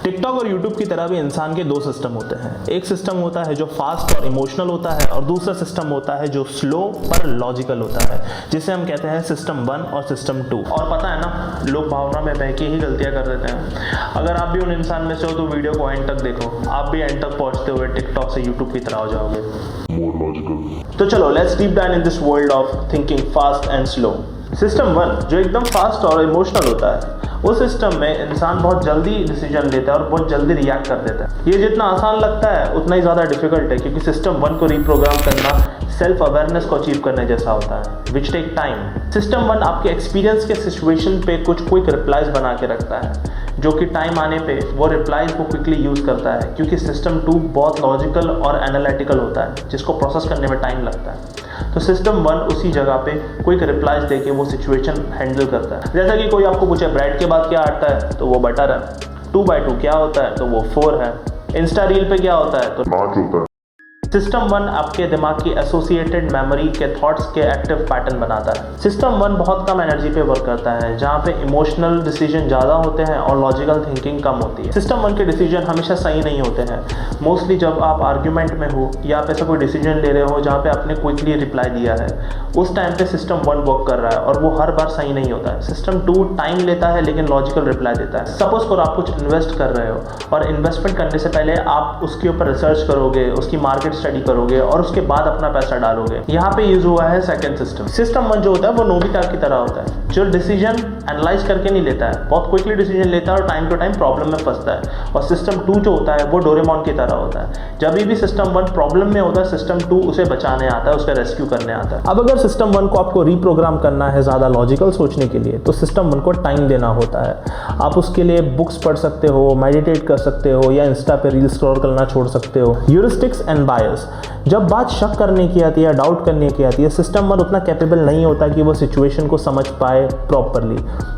TikTok और YouTube की तरह भी इंसान के दो सिस्टम होते हैं। एक सिस्टम होता है जो फास्ट और इमोशनल होता है और दूसरा सिस्टम होता है जो स्लो पर लॉजिकल होता है, जिसे हम कहते हैं सिस्टम 1 और सिस्टम 2। और पता है ना, लोग भावना में बह के ही गलतियां कर देते हैं। अगर आप भी उन इंसान में से हो तो वीडियो को एंड तक देखो, आप भी एंड तक पहुंचते हुए टिकटॉक से यूट्यूब की तरह हो जाओगे। तो चलो let's deep dive in this world of thinking fast and slow. System 1 जो एकदम फास्ट और इमोशनल होता है, उस सिस्टम में इंसान बहुत जल्दी डिसीजन लेता है और बहुत जल्दी रिएक्ट कर देता है। ये जितना आसान लगता है उतना ही ज़्यादा डिफिकल्ट है, क्योंकि सिस्टम 1 को रीप्रोग्राम करना सेल्फ अवेयरनेस को अचीव करने जैसा होता है, विच टेक टाइम। सिस्टम 1 आपके एक्सपीरियंस के सिचुएशन पे कुछ क्विक रिप्लाईज बना के रखता है, जो कि टाइम आने पे वो रिप्लाईज को क्विकली यूज़ करता है, क्योंकि सिस्टम 2 बहुत लॉजिकल और एनालिटिकल होता है, जिसको प्रोसेस करने में टाइम लगता है। तो सिस्टम 1 उसी जगह पे क्विक रिप्लाईज देके वो सिचुएशन हैंडल करता है। जैसा कि कोई आपको पूछे ब्रेड के बाद क्या आता है, तो वो बटर है। 2/2 क्या होता है, तो वो 4 है। इंस्टा रील पे क्या होता है, तो 5 होता है। सिस्टम 1 आपके दिमाग की एसोसिएटेड मेमोरी के थॉट्स के एक्टिव पैटर्न बनाता है। सिस्टम 1 बहुत कम एनर्जी पे वर्क करता है, जहाँ पे इमोशनल डिसीजन ज़्यादा होते हैं और लॉजिकल थिंकिंग कम होती है। सिस्टम 1 के डिसीजन हमेशा सही नहीं होते हैं। मोस्टली जब आप आर्ग्यूमेंट में हो या आप ऐसा कोई डिसीजन ले रहे हो जहाँ पे आपने क्विकली रिप्लाई दिया है, उस टाइम पे सिस्टम 1 वर्क कर रहा है और वो हर बार सही नहीं होता है। सिस्टम 2 टाइम लेता है लेकिन लॉजिकल रिप्लाई देता है। सपोज करो आप कुछ इन्वेस्ट कर रहे हो और इन्वेस्टमेंट करने से पहले आप उसके ऊपर रिसर्च करोगे, उसकी मार्केट स्टडी करोगे और उसके बाद अपना पैसा डालोगे। यहाँ पे यूज हुआ है सेकंड सिस्टम। सिस्टम 1 जो होता है वो नोबिता की तरह होता है, जो डिसीजन एनालाइज करके नहीं लेता है, बहुत क्विकली डिसीजन लेता है और टाइम टू टाइम प्रॉब्लम में फंसता है। और सिस्टम 2 जो होता है वो डोरेमोन की तरह होता है, जब भी सिस्टम 1 प्रॉब्लम में होता है सिस्टम 2 उसे बचाने आता है, उसका रेस्क्यू करने आता है। अब अगर सिस्टम 1 को आपको रीप्रोग्राम करना है ज़्यादा लॉजिकल सोचने के लिए, तो सिस्टम 1 को टाइम देना होता है। आप उसके लिए बुक्स पढ़ सकते हो, मेडिटेट कर सकते हो या इंस्टा पे रील स्क्रॉल करना छोड़ सकते हो। ह्यूरिस्टिक्स एंड बायस, जब बात शक करने की आती है या डाउट करने की आती है, सिस्टम 1 उतना कैपेबल नहीं होता कि वो सिचुएशन को समझ पाए प्रॉपरली।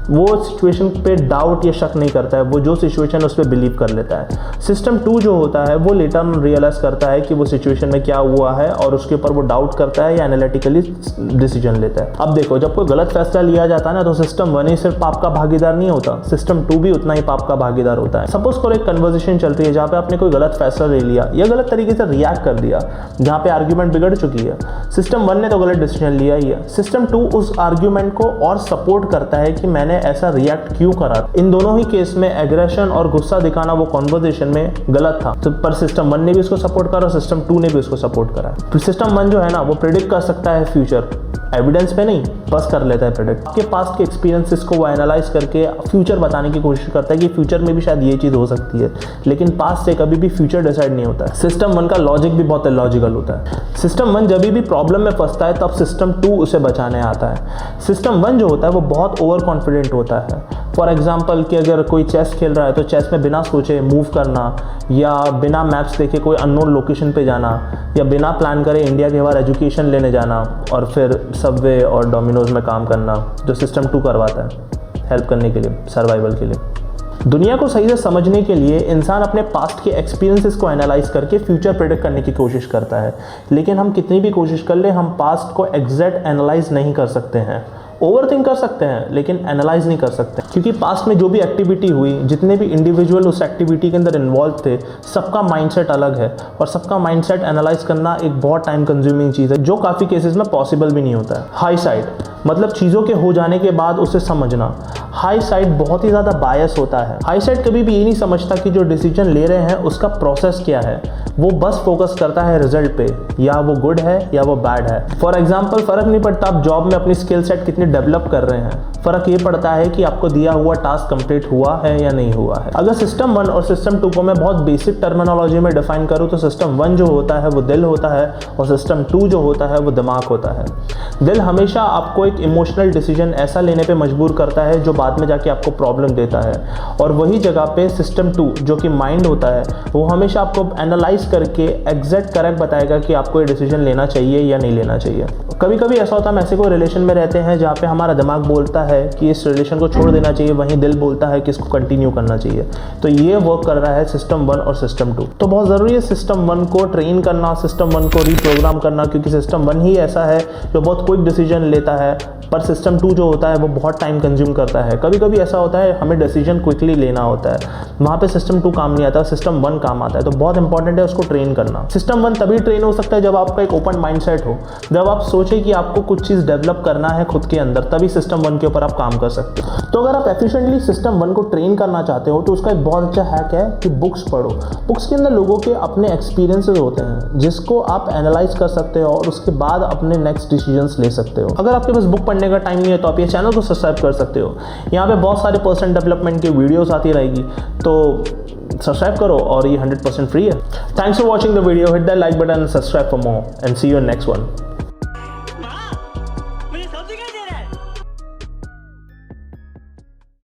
वो सिचुएशन पे डाउट या शक नहीं करता है, वो जो सिचुएशन उस पर बिलीव कर लेता है। सिस्टम 2 जो होता है वो लेटर ऑन रियलाइज करता है कि वो सिचुएशन में क्या हुआ है और उसके ऊपर वो डाउट करता है या एनालिटिकली डिसीजन लेता है। अब देखो, जब कोई गलत फैसला लिया जाता है ना, तो सिस्टम 1 ही सिर्फ पाप का भागीदार नहीं होता, सिस्टम 2 भी उतना ही पाप का भागीदार होता है। सपोज करो एक कन्वर्सेशन चल रही है जहाँ पे आपने कोई गलत फैसला ले लिया या गलत तरीके से रिएक्ट कर दिया, जहाँ पे आर्ग्यूमेंट बिगड़ चुकी है। सिस्टम 1 ने तो गलत डिसीजन लिया ही है, सिस्टम 2 उस आर्ग्यूमेंट को और सपोर्ट करता है कि मैंने ऐसा रिएक्ट क्यों करा। इन दोनों ही केस में एग्रेशन और गुस्सा दिखाना वो कॉन्वर्सेशन में गलत था, तो पर सिस्टम 1 ने भी उसको सपोर्ट करा, सिस्टम 2 ने भी उसको सपोर्ट करा। तो सिस्टम 1 जो है ना, वो प्रेडिक्ट कर सकता है फ्यूचर, एविडेंस पे नहीं, बस कर लेता है प्रेडिक्ट। आपके पास्ट के एक्सपीरियंसेस को वो एनालाइज करके फ्यूचर बताने की कोशिश करता है कि फ्यूचर में भी शायद ये चीज़ हो सकती है, लेकिन पास्ट से कभी भी फ्यूचर डिसाइड नहीं होता है। सिस्टम 1 का लॉजिक भी बहुत इलॉजिकल होता है। सिस्टम 1 जब भी प्रॉब्लम में फंसता है तब सिस्टम 2 उसे बचाने आता है। सिस्टम 1 जो होता है वो बहुत ओवर कॉन्फिडेंट होता है। फॉर एग्जाम्पल कि अगर कोई चेस खेल रहा है तो चेस में बिना सोचे मूव करना या बिना मैप्स देखे कोई अननोन लोकेशन पे जाना या बिना प्लान करे इंडिया के बाहर एजुकेशन लेने जाना और फिर सबवे और डोमिनोज में काम करना, जो सिस्टम 2 करवाता है हेल्प करने के लिए, सर्वाइवल के लिए। दुनिया को सही से समझने के लिए इंसान अपने पास्ट के एक्सपीरियंसेस को एनालाइज करके फ्यूचर प्रेडिक्ट करने की कोशिश करता है, लेकिन हम कितनी भी कोशिश कर ले, हम पास्ट को एग्जैक्ट एनालाइज नहीं कर सकते हैं। ओवरथिंक कर सकते हैं लेकिन एनालाइज नहीं कर सकते, क्योंकि पास्ट में जो भी एक्टिविटी हुई, जितने भी इंडिविजुअल उस एक्टिविटी के अंदर इन्वॉल्व थे, सबका माइंडसेट अलग है और सबका माइंडसेट एनालाइज करना एक बहुत टाइम कंज्यूमिंग चीज़ है, जो काफ़ी केसेस में पॉसिबल भी नहीं होता है। हाई साइड मतलब चीज़ों के हो जाने के बाद उसे समझना। हाई साइड बहुत ही ज़्यादा बायस होता है। हाई साइड कभी भी ये नहीं समझता कि जो डिसीजन ले रहे हैं उसका प्रोसेस क्या है, वो बस फोकस करता है रिजल्ट पे, या वो गुड है या वो बैड है। फॉर एग्जाम्पल, फ़र्क नहीं पड़ता आप जॉब में अपनी स्किल सेट कितनी डेवलप कर रहे हैं, फ़र्क ये पड़ता है कि आपको दिया हुआ टास्क कंप्लीट हुआ है या नहीं हुआ है। अगर सिस्टम 1 और सिस्टम 2 को मैं बहुत बेसिक टर्मिनोलॉजी में डिफाइन करूँ तो सिस्टम 1 जो होता है वो दिल होता है और सिस्टम 2 जो होता है वो दिमाग होता है। दिल हमेशा आपको एक इमोशनल डिसीजन ऐसा लेने पे मजबूर करता है जो बाद में जाके आपको प्रॉब्लम देता है, और वही जगह पे सिस्टम 2 जो कि माइंड होता है वो हमेशा आपको एनालाइज एनालाइज करके एग्जैक्ट करेक्ट बताएगा कि आपको ये डिसीजन लेना चाहिए या नहीं लेना चाहिए। कभी कभी ऐसा होता है हम ऐसे कोई रिलेशन में रहते हैं जहाँ पे हमारा दिमाग बोलता है कि इस रिलेशन को छोड़ देना चाहिए, वहीं दिल बोलता है कि इसको कंटिन्यू करना चाहिए। तो ये वर्क कर रहा है सिस्टम 1 और सिस्टम 2। तो बहुत ज़रूरी है सिस्टम 1 को ट्रेन करना, सिस्टम 1 को रीप्रोग्राम करना, क्योंकि सिस्टम 1 ही ऐसा है जो बहुत क्विक डिसीजन लेता है, पर सिस्टम 2 जो होता है वो बहुत टाइम कंज्यूम करता है। कभी कभी ऐसा होता है हमें डिसीजन क्विकली लेना होता है, वहाँ पे सिस्टम 2 काम नहीं आता, सिस्टम 1 काम आता है। तो बहुत इंपॉर्टेंट है उसको ट्रेन करना। सिस्टम 1 तभी ट्रेन हो सकता है जब आपका एक ओपन माइंडसेट हो, जब आप सोचें कि आपको कुछ चीज़ डेवलप करना है खुद के अंदर, तभी सिस्टम 1 के ऊपर आप काम कर सकते हो। तो अगर आप एफिशिएंटली सिस्टम 1 को ट्रेन करना चाहते हो तो उसका एक बहुत अच्छा हैक है कि बुक्स पढ़ो। बुक्स के अंदर लोगों के अपने एक्सपीरियंसेस होते हैं जिसको आप एनालाइज कर सकते हो और उसके बाद अपने नेक्स्ट डिसीजंस ले सकते हो। अगर आपके पास बुक पढ़ने का टाइम नहीं है तो आप ये चैनल को सब्सक्राइब कर सकते हो। यहाँ पे बहुत सारे पर्सनल डेवलपमेंट के वीडियोस आती रहेगी, तो सब्सक्राइब करो और ये 100% फ्री है। Thanks for watching the video, hit the like button, subscribe for more and see you in next one.